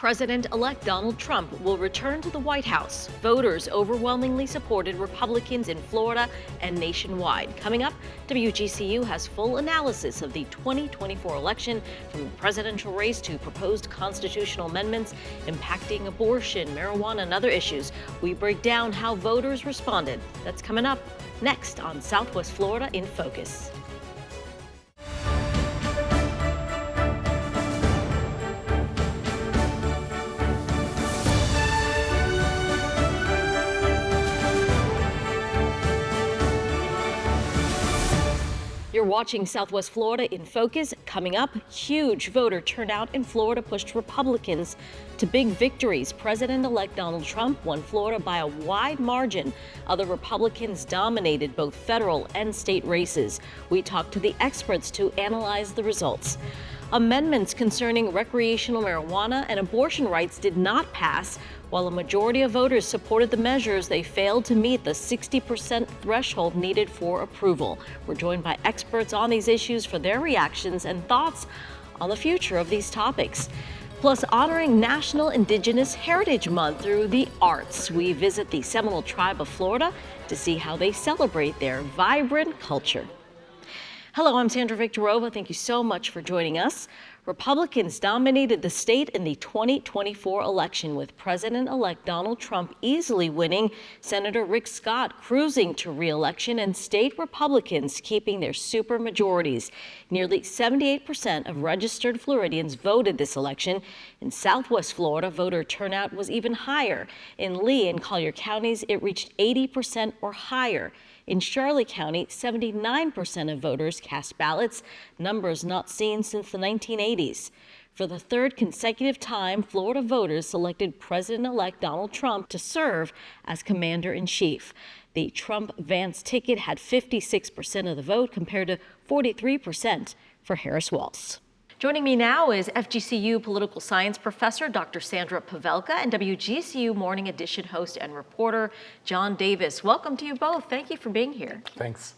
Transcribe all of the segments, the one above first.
President-elect Donald Trump will return to the White House. Voters overwhelmingly supported Republicans in Florida and nationwide. Coming up, WGCU has full analysis of the 2024 election, from the presidential race to proposed constitutional amendments impacting abortion, marijuana, and other issues. We break down how voters responded. That's coming up next on Southwest Florida in Focus. You're watching Southwest Florida in Focus. Coming up, huge voter turnout in Florida pushed Republicans to big victories. President-elect Donald Trump won Florida by a wide margin. Other Republicans dominated both federal and state races. We talked to the experts to analyze the results. Amendments concerning recreational marijuana and abortion rights did not pass. While a majority of voters supported the measures, they failed to meet the 60% threshold needed for approval. We're joined by experts on these issues for their reactions and thoughts on the future of these topics. Plus, honoring National Indigenous Heritage Month through the arts. We visit the Seminole Tribe of Florida to see how they celebrate their vibrant culture. Hello, I'm Sandra Viktorova. Thank you so much for joining us. Republicans dominated the state in the 2024 election, with President-elect Donald Trump easily winning, Senator Rick Scott cruising to re-election, and state Republicans keeping their supermajorities. Nearly 78% of registered Floridians voted this election. In Southwest Florida, voter turnout was even higher. In Lee and Collier counties, it reached 80% or higher. In Charlotte County, 79% of voters cast ballots, numbers not seen since the 1980s. For the third consecutive time, Florida voters selected President-elect Donald Trump to serve as commander-in-chief. The Trump-Vance ticket had 56% of the vote compared to 43% for Harris-Walz. Joining me now is FGCU political science professor Dr. Sandra Pavelka and WGCU Morning Edition host and reporter John Davis. Welcome to you both. Thank you for being here. Thanks.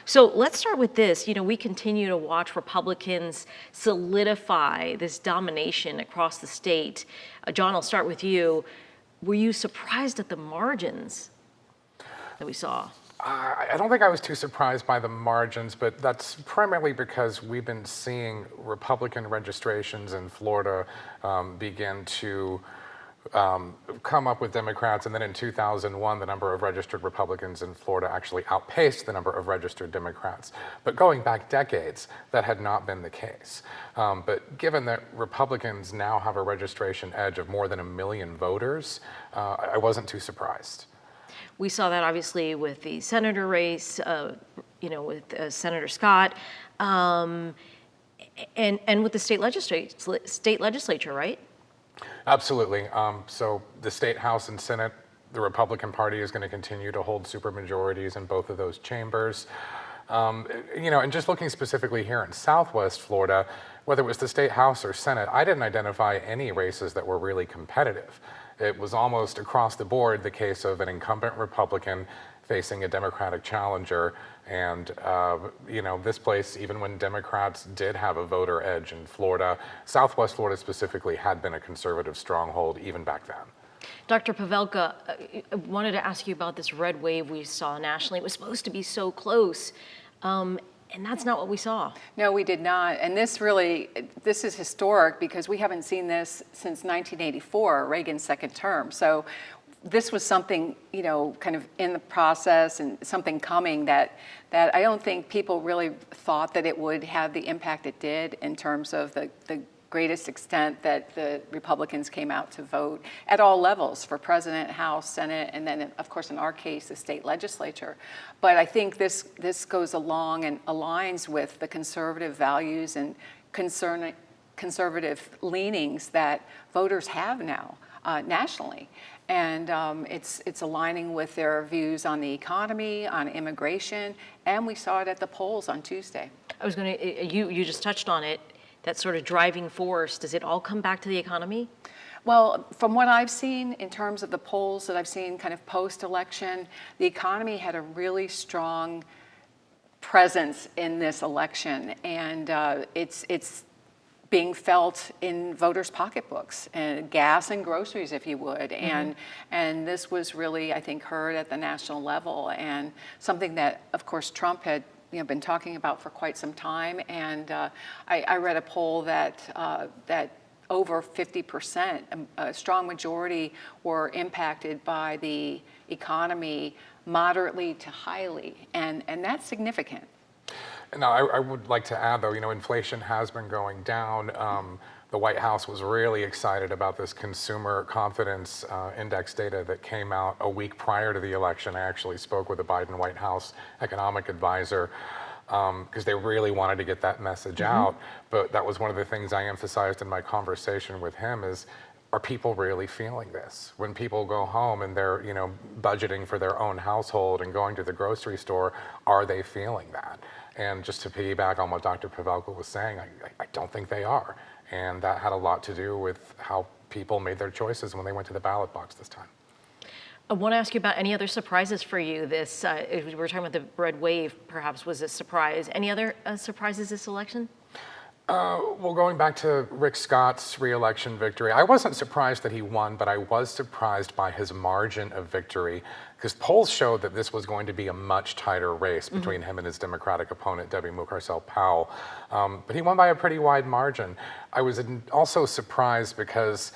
So let's start with this. We continue to watch Republicans solidify this domination across the state. John, I'll start with you. Were you surprised at the margins that we saw? I don't think I was too surprised by the margins, but that's primarily because we've been seeing Republican registrations in Florida begin to come up with Democrats, and then in 2001, the number of registered Republicans in Florida actually outpaced the number of registered Democrats. But going back decades, that had not been the case. But given that Republicans now have a registration edge of more than 1 million voters, I wasn't too surprised. We saw that obviously with the senator race, with Senator Scott, and with the state legislature, right? Absolutely. So the state House and Senate, the Republican Party is going to continue to hold supermajorities in both of those chambers. And just looking specifically here in Southwest Florida, whether it was the state House or Senate, I didn't identify any races that were really competitive. It was almost across the board the case of an incumbent Republican facing a Democratic challenger. And, this place, even when Democrats did have a voter edge in Florida, Southwest Florida specifically had been a conservative stronghold even back then. Dr. Pavelka, I wanted to ask you about this red wave we saw nationally. It was supposed to be so close. And that's not what we saw. No, we did not. And this is historic because we haven't seen this since 1984, Reagan's second term. So this was something, kind of in the process and something coming that I don't think people really thought that it would have the impact it did in terms of the greatest extent that the Republicans came out to vote at all levels for president, House, Senate, and then, of course, in our case, the state legislature. But I think this goes along and aligns with the conservative values and conservative leanings that voters have now nationally. And it's aligning with their views on the economy, on immigration, and we saw it at the polls on Tuesday. You just touched on it. That sort of driving force, does it all come back to the economy? Well, from what I've seen in terms of the polls that I've seen kind of post-election, the economy had a really strong presence in this election, and it's being felt in voters' pocketbooks, and gas and groceries, if you would. And this was really, I think, heard at the national level, and something that, of course, Trump had been talking about for quite some time. And I read a poll that over 50%, a strong majority, were impacted by the economy moderately to highly, and that's significant. Now, I would like to add, though, inflation has been going down. The White House was really excited about this consumer confidence index data that came out a week prior to the election. I actually spoke with the Biden White House economic advisor because they really wanted to get that message out. But that was one of the things I emphasized in my conversation with him is, are people really feeling this? When people go home and they're, budgeting for their own household and going to the grocery store, are they feeling that? And just to piggyback on what Dr. Pavelka was saying, I don't think they are. And that had a lot to do with how people made their choices when they went to the ballot box this time. I want to ask you about any other surprises for you. This, we were talking about the red wave, perhaps was a surprise. Any other surprises this election? Well, going back to Rick Scott's re-election victory, I wasn't surprised that he won, but I was surprised by his margin of victory, because polls showed that this was going to be a much tighter race between him and his Democratic opponent, Debbie Mucarsel-Powell. But he won by a pretty wide margin. I was also surprised because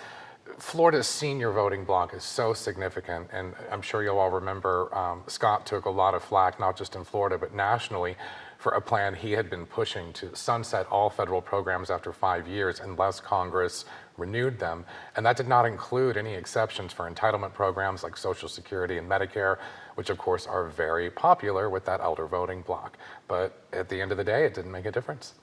Florida's senior voting bloc is so significant, and I'm sure you'll all remember Scott took a lot of flack, not just in Florida, but nationally, for a plan he had been pushing to sunset all federal programs after 5 years unless Congress renewed them. And that did not include any exceptions for entitlement programs like Social Security and Medicare, which of course are very popular with that elder voting bloc. But at the end of the day, it didn't make a difference.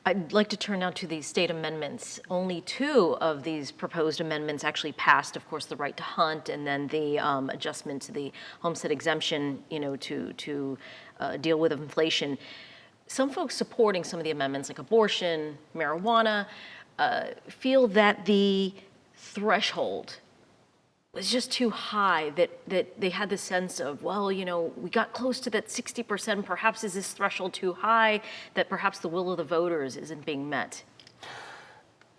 I'd like to turn now to the state amendments. Only 2 of these proposed amendments actually passed, of course, the right to hunt and then the adjustment to the homestead exemption, to deal with inflation. Some folks supporting some of the amendments, like abortion, marijuana, feel that the threshold was just too high, that they had the sense of, well, we got close to that 60%, perhaps is this threshold too high, that perhaps the will of the voters isn't being met?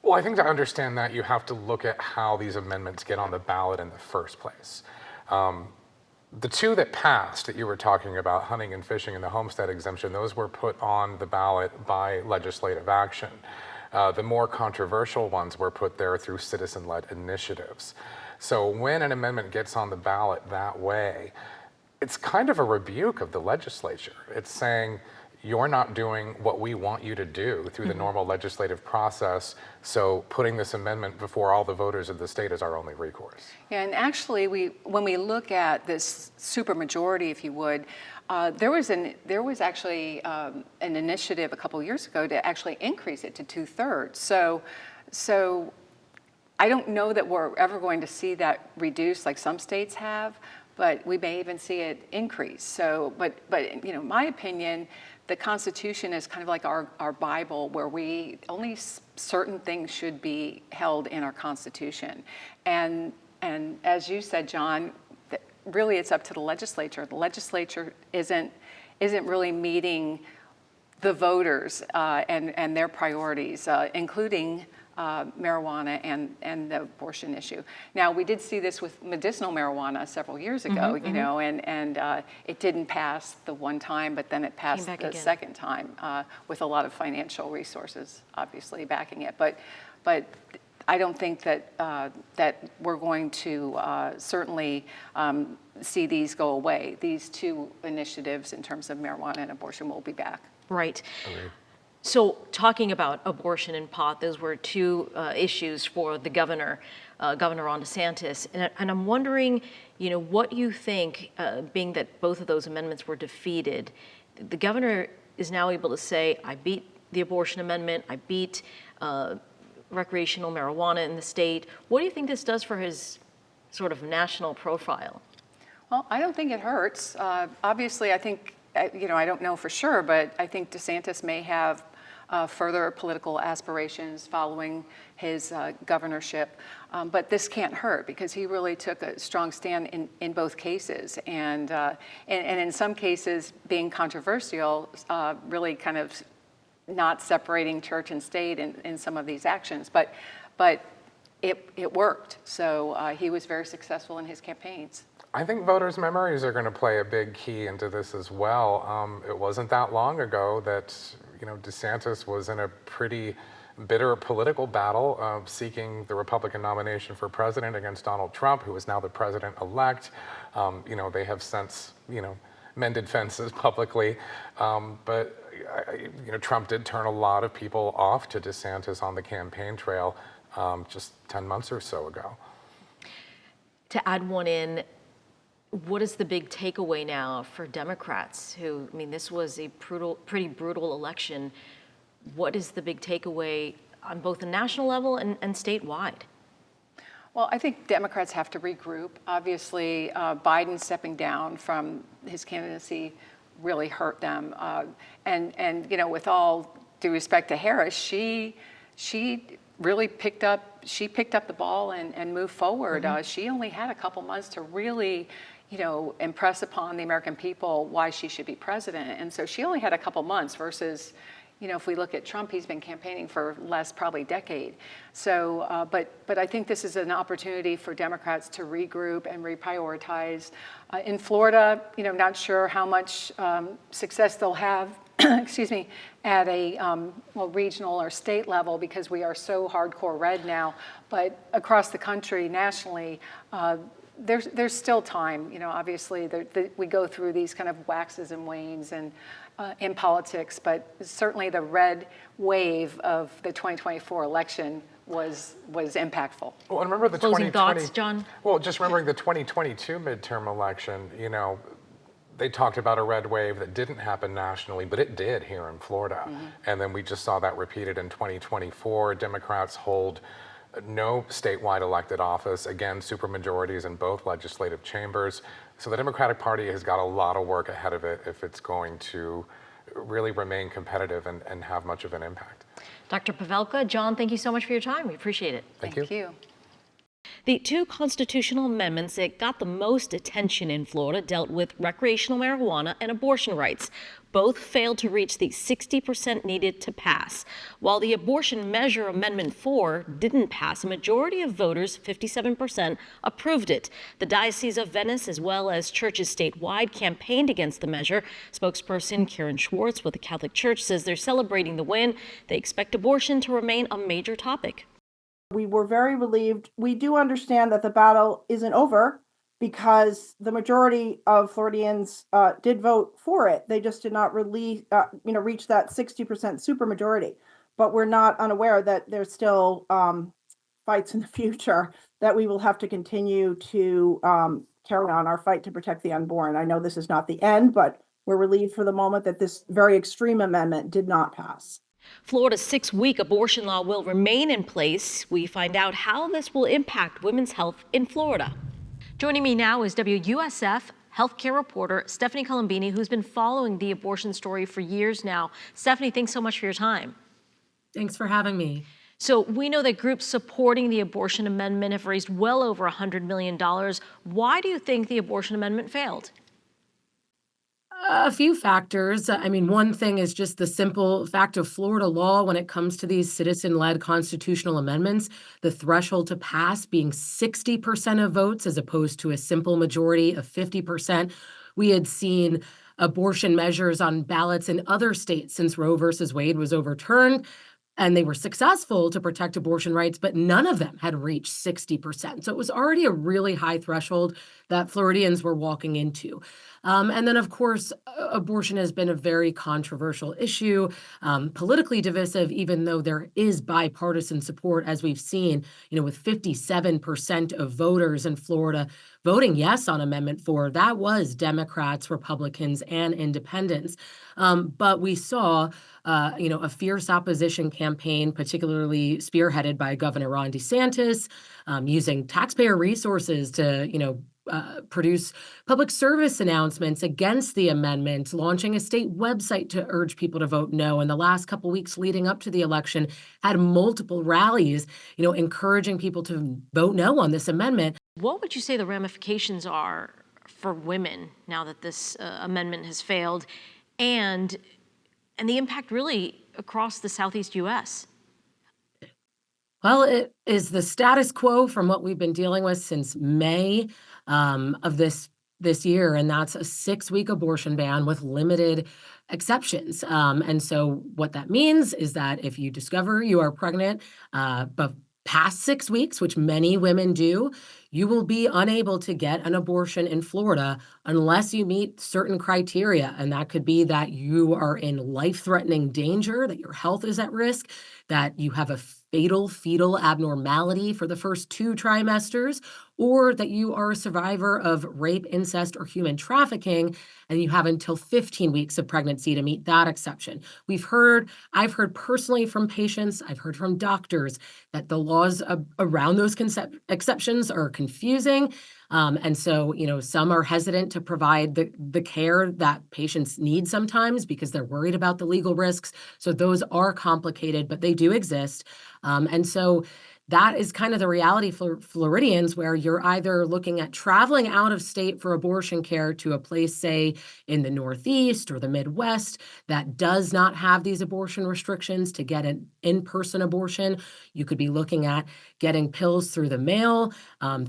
Well, I think to understand that, you have to look at how these amendments get on the ballot in the first place. The 2 that passed that you were talking about, hunting and fishing and the homestead exemption, those were put on the ballot by legislative action. The more controversial ones were put there through citizen-led initiatives. So when an amendment gets on the ballot that way, it's kind of a rebuke of the legislature. It's saying, you're not doing what we want you to do through the normal legislative process, so putting this amendment before all the voters of the state is our only recourse. Yeah, and actually, when we look at this supermajority, if you would, there was actually an initiative a couple years ago to actually increase it to 2/3. So I don't know that we're ever going to see that reduced like some states have, but we may even see it increase. So, but my opinion, the Constitution is kind of like our Bible, where only certain things should be held in our Constitution. And as you said, John, really it's up to the legislature. The legislature isn't really meeting the voters and their priorities, including marijuana and the abortion issue. Now, we did see this with medicinal marijuana several years ago, and it didn't pass the one time, but then it passed the second time with a lot of financial resources, obviously, backing it. But I don't think that we're going to certainly see these go away. These 2 initiatives in terms of marijuana and abortion will be back. Right. Okay. So talking about abortion and pot, those were 2 issues for the governor, Governor DeSantis. And I'm wondering, what you think, being that both of those amendments were defeated, the governor is now able to say, I beat the abortion amendment, I beat recreational marijuana in the state. What do you think this does for his sort of national profile? Well, I don't think it hurts. Obviously, I think, I don't know for sure, but I think DeSantis may have further political aspirations following his governorship. But this can't hurt because he really took a strong stand in both cases. And in some cases, being controversial really kind of not separating church and state in some of these actions, but it worked. So he was very successful in his campaigns. I think voters' memories are going to play a big key into this as well. It wasn't that long ago that, DeSantis was in a pretty bitter political battle seeking the Republican nomination for president against Donald Trump, who is now the president-elect. They have since, mended fences publicly, but Trump did turn a lot of people off to DeSantis on the campaign trail just 10 months or so ago. To add one in, what is the big takeaway now for Democrats who, this was a pretty brutal election. What is the big takeaway on both the national level and statewide? Well, I think Democrats have to regroup. Obviously, Biden stepping down from his candidacy really hurt them. And with all due respect to Harris, she really picked up the ball and moved forward. Mm-hmm. She only had a couple months to really impress upon the American people why she should be president. And so she only had a couple months versus, if we look at Trump, he's been campaigning for last probably decade. So, but I think this is an opportunity for Democrats to regroup and reprioritize. In Florida, not sure how much success they'll have, excuse me, at a regional or state level because we are so hardcore red now. But across the country, nationally, there's still time. Obviously, we go through these kind of waxes and wanes and in politics, but certainly the red wave of the 2024 election was impactful. Well, and remember the closing 2020, thoughts, John? Well, just remembering the 2022 midterm election, they talked about a red wave that didn't happen nationally, but it did here in Florida. Mm-hmm. And then we just saw that repeated in 2024. Democrats hold no statewide elected office, again, supermajorities in both legislative chambers. So the Democratic Party has got a lot of work ahead of it if it's going to really remain competitive and have much of an impact. Dr. Pavelka, John, thank you so much for your time. We appreciate it. Thank you. The two constitutional amendments that got the most attention in Florida dealt with recreational marijuana and abortion rights. Both failed to reach the 60% needed to pass. While the abortion measure Amendment 4 didn't pass, a majority of voters, 57%, approved it. The Diocese of Venice, as well as churches statewide, campaigned against the measure. Spokesperson Karen Schwartz with the Catholic Church says they're celebrating the win. They expect abortion to remain a major topic. We were very relieved. We do understand that the battle isn't over because the majority of Floridians did vote for it. They just did not reach that 60% supermajority. But we're not unaware that there's still fights in the future that we will have to continue to carry on our fight to protect the unborn. I know this is not the end, but we're relieved for the moment that this very extreme amendment did not pass. Florida's 6-week abortion law will remain in place. We find out how this will impact women's health in Florida. Joining me now is WUSF healthcare reporter Stephanie Colombini, who's been following the abortion story for years now. Stephanie, thanks so much for your time. Thanks for having me. So we know that groups supporting the abortion amendment have raised well over $100 million. Why do you think the abortion amendment failed? A few factors. One thing is just the simple fact of Florida law when it comes to these citizen-led constitutional amendments, the threshold to pass being 60% of votes as opposed to a simple majority of 50%. We had seen abortion measures on ballots in other states since Roe versus Wade was overturned, and they were successful to protect abortion rights, but none of them had reached 60%. So it was already a really high threshold that Floridians were walking into. And then, of course, abortion has been a very controversial issue, politically divisive, even though there is bipartisan support, as we've seen, with 57% of voters in Florida voting yes on Amendment 4. That was Democrats, Republicans, and independents. But we saw, a fierce opposition campaign, particularly spearheaded by Governor Ron DeSantis, using taxpayer resources to, produce public service announcements against the amendment, launching a state website to urge people to vote no. And the last couple weeks leading up to the election had multiple rallies, encouraging people to vote no on this amendment. What would you say the ramifications are for women now that this amendment has failed, and the impact really across the Southeast U.S.? Well, it is the status quo from what we've been dealing with since May of this year, and that's a 6-week abortion ban with limited exceptions. And so, what that means is that if you discover you are pregnant, but past 6 weeks, which many women do, you will be unable to get an abortion in Florida unless you meet certain criteria. And that could be that you are in life-threatening danger, that your health is at risk, that you have a fatal fetal abnormality for the first 2 trimesters, or that you are a survivor of rape, incest, or human trafficking, and you have until 15 weeks of pregnancy to meet that exception. I've heard personally from patients, I've heard from doctors that the laws around those exceptions are confusing. And so, some are hesitant to provide the care that patients need sometimes because they're worried about the legal risks. So those are complicated, but they do exist. And so that is kind of the reality for Floridians, where you're either looking at traveling out of state for abortion care to a place, say, in the Northeast or the Midwest that does not have these abortion restrictions to get an in-person abortion. You could be looking at getting pills through the mail,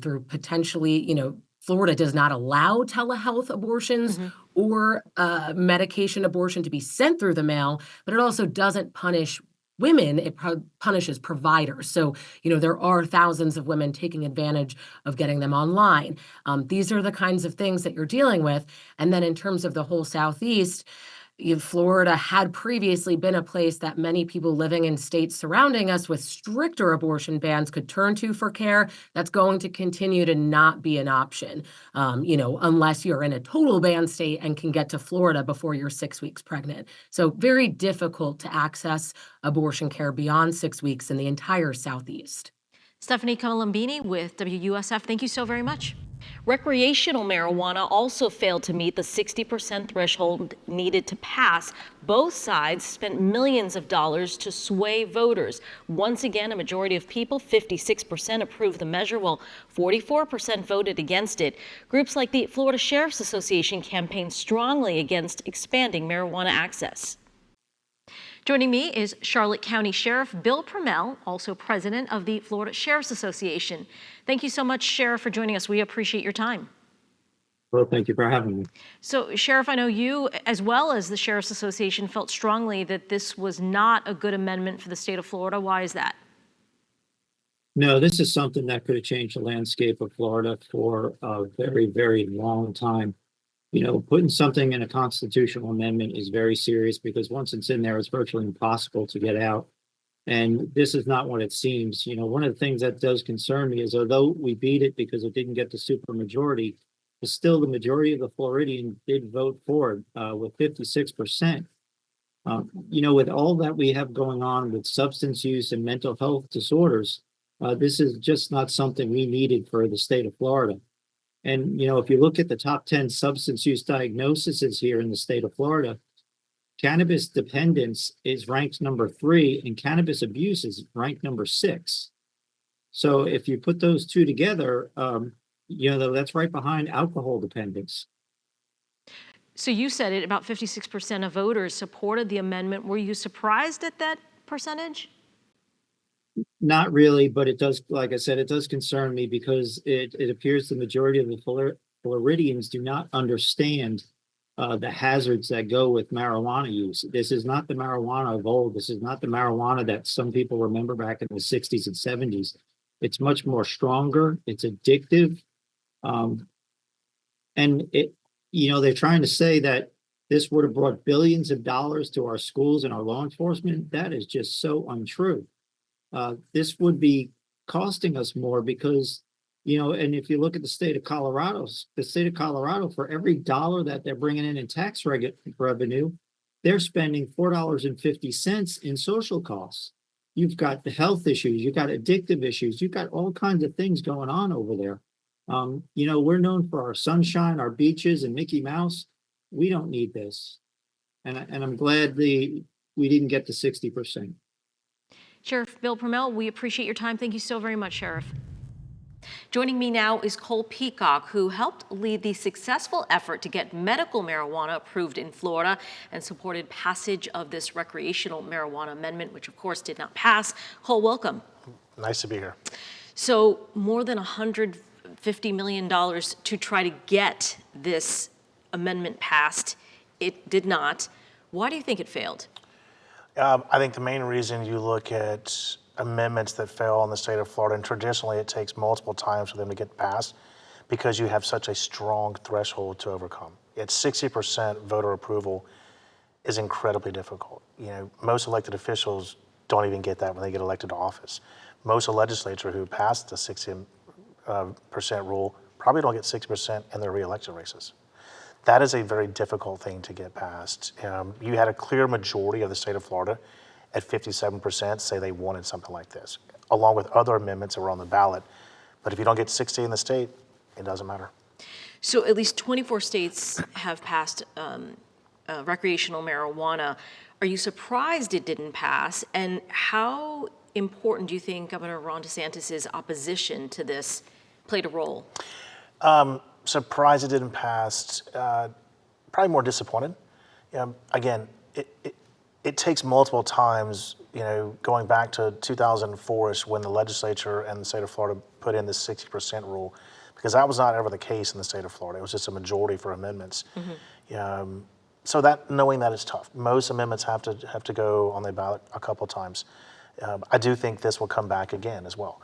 through potentially, Florida does not allow telehealth abortions or medication abortion to be sent through the mail, but it also doesn't punish women, it punishes providers. So, there are thousands of women taking advantage of getting them online. These are the kinds of things that you're dealing with. And then in terms of the whole Southeast, Florida had previously been a place that many people living in states surrounding us with stricter abortion bans could turn to for care. That's going to continue to not be an option, unless you're in a total ban state and can get to Florida before you're 6 weeks pregnant. So very difficult to access abortion care beyond 6 weeks in the entire Southeast. Stephanie Kamalambini with WUSF, thank you so very much. Recreational marijuana also failed to meet the 60% threshold needed to pass. Both sides spent millions of dollars to sway voters. Once again, a majority of people, 56%, approved the measure, while 44% voted against it. Groups like the Florida Sheriff's Association campaigned strongly against expanding marijuana access. Joining me is Charlotte County Sheriff Bill Promell, also president of the Florida Sheriff's Association. Thank you so much, Sheriff, for joining us. We appreciate your time. Well, thank you for having me. So, Sheriff, I know you, as well as the Sheriff's Association, felt strongly that this was not a good amendment for the state of Florida. Why is that? No, this is something that could have changed the landscape of Florida for a very, very long time. Putting something in a constitutional amendment is very serious because once it's in there, it's virtually impossible to get out. And this is not what it seems. One of the things that does concern me is although we beat it because it didn't get the supermajority, but still the majority of the Floridians did vote for it with 56%. With all that we have going on with substance use and mental health disorders, this is just not something we needed for the state of Florida. And, if you look at the top 10 substance use diagnoses here in the state of Florida, cannabis dependence is ranked number 3 and cannabis abuse is ranked number 6. So if you put those two together, that's right behind alcohol dependence. So you said it, about 56% of voters supported the amendment. Were you surprised at that percentage? Not really, but it does, like I said, it does concern me because it appears the majority of the Floridians do not understand the hazards that go with marijuana use. This is not the marijuana of old. This is not the marijuana that some people remember back in the 60s and 70s. It's much more stronger. It's addictive. And they're trying to say that this would have brought billions of dollars to our schools and our law enforcement. That is just so untrue. This would be costing us more because, and if you look at the state of Colorado, for every dollar that they're bringing in tax revenue, they're spending $4.50 in social costs. You've got the health issues, you've got addictive issues, you've got all kinds of things going on over there. We're known for our sunshine, our beaches, and Mickey Mouse. We don't need this. And I'm glad we didn't get to 60%. Sheriff Bill Promell, we appreciate your time. Thank you so very much, Sheriff. Joining me now is Cole Peacock, who helped lead the successful effort to get medical marijuana approved in Florida and supported passage of this recreational marijuana amendment, which of course did not pass. Cole, welcome. Nice to be here. So more than $150 million to try to get this amendment passed. It did not. Why do you think it failed? I think the main reason you look at amendments that fail in the state of Florida, and traditionally it takes multiple times for them to get passed because you have such a strong threshold to overcome. At 60% voter approval is incredibly difficult. You know, most elected officials don't even get that when they get elected to office. Most legislators who pass the 60% rule probably don't get 60% in their reelection races. That is a very difficult thing to get passed. You had a clear majority of the state of Florida at 57% say they wanted something like this, along with other amendments that were on the ballot. But if you don't get 60 in the state, it doesn't matter. So at least 24 states have passed recreational marijuana. Are you surprised it didn't pass? And how important do you think Governor Ron DeSantis' opposition to this played a role? Surprised it didn't pass, probably more disappointed. Again, it takes multiple times, you know, going back to 2004-ish when the legislature and the state of Florida put in this 60% rule, because that was not ever the case in the state of Florida. It was just a majority for amendments. Mm-hmm. So that, knowing that is tough. Most amendments have to go on the ballot a couple times. I do think this will come back again as well.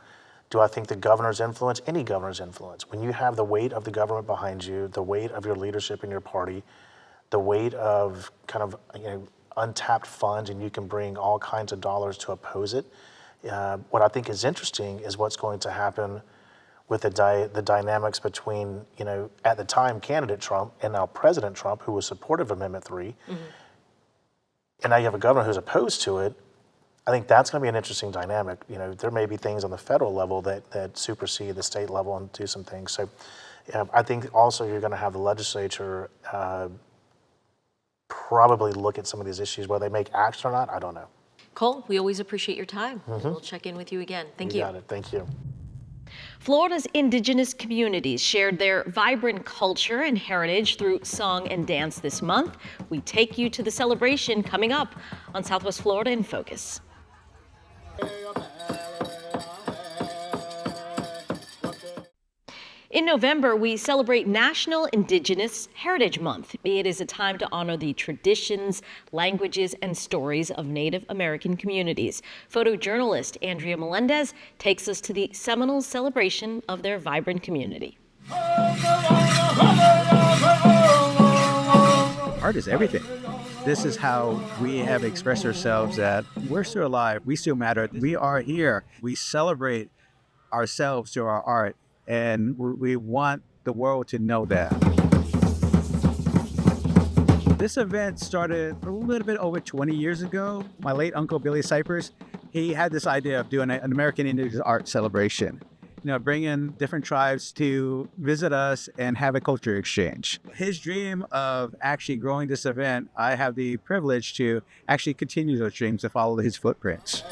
Do I think the governor's influence, any governor's influence, when you have the weight of the government behind you, the weight of your leadership in your party, the weight of kind of, you know, untapped funds, and you can bring all kinds of dollars to oppose it. What I think is interesting is what's going to happen with the dynamics between, you know, at the time candidate Trump and now President Trump, who was supportive of Amendment 3, mm-hmm. and now you have a governor who's opposed to it. I think that's going to be an interesting dynamic. You know, there may be things on the federal level that supersede the state level and do some things. So I think also you're going to have the legislature probably look at some of these issues. Whether they make action or not, I don't know. Cole, we always appreciate your time. Mm-hmm. We'll check in with you again. Thank you. You got it. Thank you. Florida's indigenous communities shared their vibrant culture and heritage through song and dance this month. We take you to the celebration coming up on Southwest Florida in Focus. In November, we celebrate National Indigenous Heritage Month. It is a time to honor the traditions, languages, and stories of Native American communities. Photojournalist Andrea Melendez takes us to the Seminole celebration of their vibrant community. Art is everything. This is how we have expressed ourselves that we're still alive, we still matter, we are here. We celebrate ourselves through our art, and we want the world to know that. This event started a little bit over 20 years ago. My late uncle, Billy Cypers, he had this idea of doing an American Indigenous art celebration. You know, bring in different tribes to visit us and have a culture exchange. His dream of actually growing this event, I have the privilege to actually continue those dreams, to follow his footprints.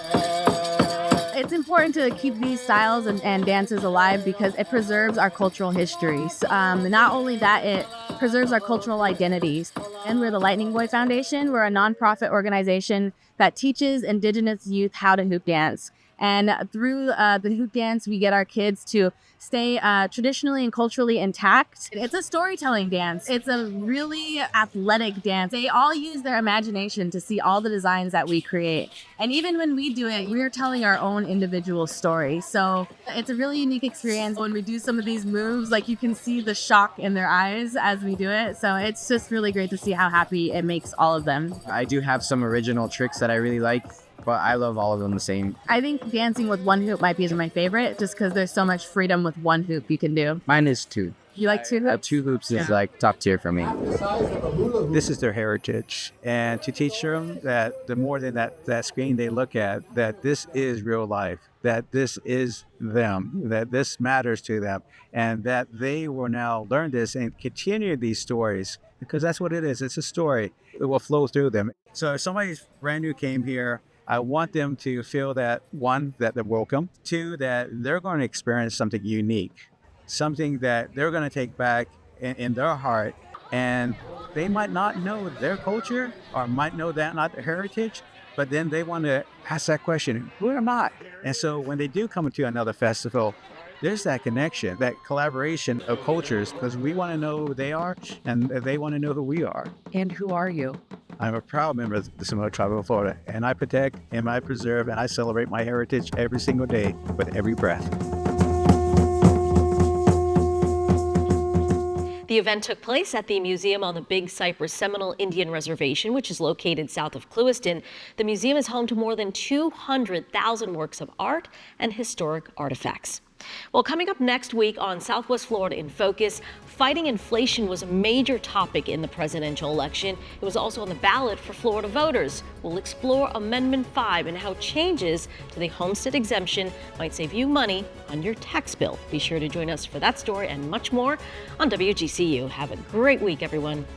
It's important to keep these styles and dances alive because it preserves our cultural histories. Not only that, it preserves our cultural identities. And we're the Lightning Boy Foundation. We're a nonprofit organization that teaches Indigenous youth how to hoop dance. And through the hoop dance, we get our kids to stay traditionally and culturally intact. It's a storytelling dance. It's a really athletic dance. They all use their imagination to see all the designs that we create. And even when we do it, we're telling our own individual story. So it's a really unique experience. When we do some of these moves, like you can see the shock in their eyes as we do it. So it's just really great to see how happy it makes all of them. I do have some original tricks that I really like, but I love all of them the same. I think dancing with one hoop might be my favorite just because there's so much freedom with one hoop you can do. Mine is two. You like two hoops? 2 hoops is like top tier for me. This is their heritage, and to teach them that the more than that screen they look at, that this is real life, that this is them, that this matters to them, and that they will now learn this and continue these stories, because that's what it is. It's a story. It will flow through them. So if somebody brand new came here, I want them to feel that, one, that they're welcome, two, that they're going to experience something unique, something that they're going to take back in their heart. And they might not know their culture or might know that not their heritage, but then they want to ask that question, who am I? And so when they do come to another festival, there's that connection, that collaboration of cultures, because we want to know who they are and they want to know who we are. And who are you? I'm a proud member of the Seminole Tribe of Florida, and I protect and I preserve and I celebrate my heritage every single day with every breath. The event took place at the museum on the Big Cypress Seminole Indian Reservation, which is located south of Clewiston. The museum is home to more than 200,000 works of art and historic artifacts. Well, coming up next week on Southwest Florida in Focus, fighting inflation was a major topic in the presidential election. It was also on the ballot for Florida voters. We'll explore Amendment 5 and how changes to the homestead exemption might save you money on your tax bill. Be sure to join us for that story and much more on WGCU. Have a great week, everyone.